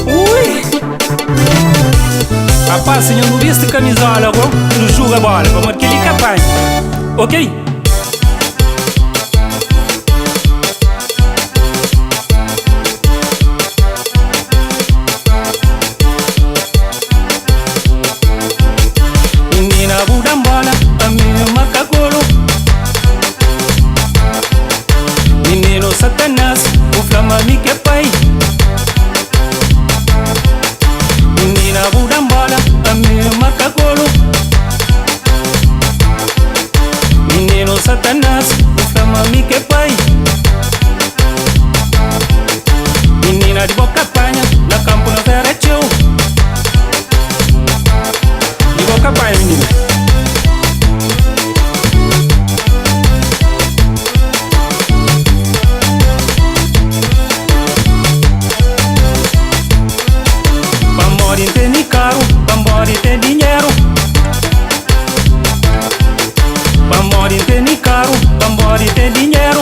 Ui! Rapaz, senhor não viste camisola, não joga bola, vamos aquele capaz, ok? Menina budan bola, a minha marca golo. Menino Satanás, o flama me que pai. Menina budan bola, a minha marca golo. Menino Satanás, o flama me que pai. Menina de boca panha, na campo não verete. De boca panha, menina. Bambori tem ni caro, bambori tem dinheiro. Bambori tem ni caro, bambori tem dinheiro.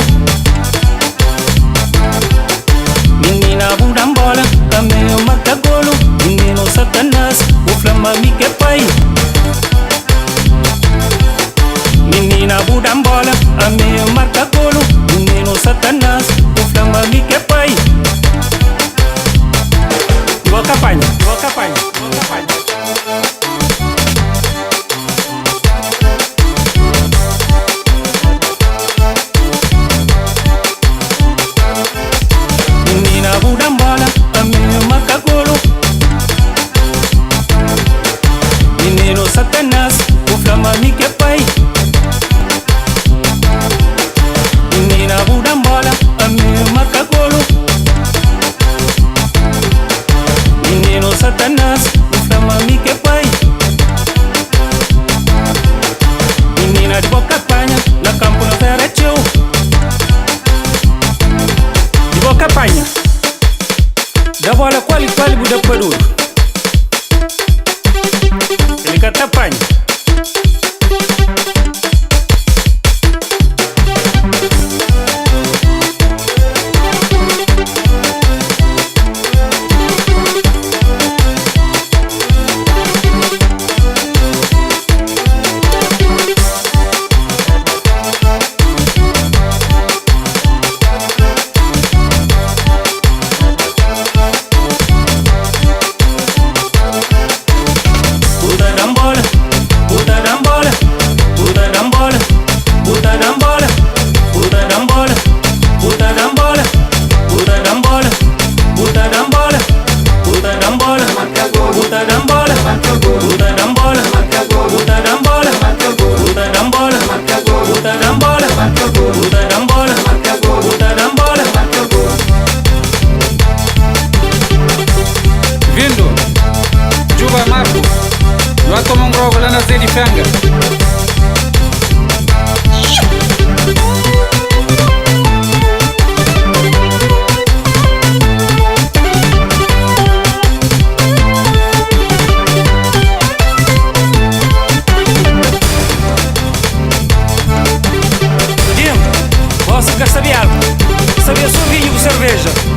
Menina budan bola, também marca golo. Menino Satanás, o flama me que pai. Menina budan bola, a minha marca golo. Menino Satanás, o flama me que pai. Boca pai, boca pai, boca pai. Menina budan bola, a minha marca golo. Menino Satanás, o flama me que pai. Menina budan bola, a minha marca golo. Menino Satanás, o flama me que pai. Menina de boca panha, na campo não verete. De boca panha, da bola quali buda paduro. Ele cata panha. Vindo, Juba Marco, vai tomar rogo lá na Zé de Fanga. Jim, você quer saber algo? Sabia só vinho com cerveja.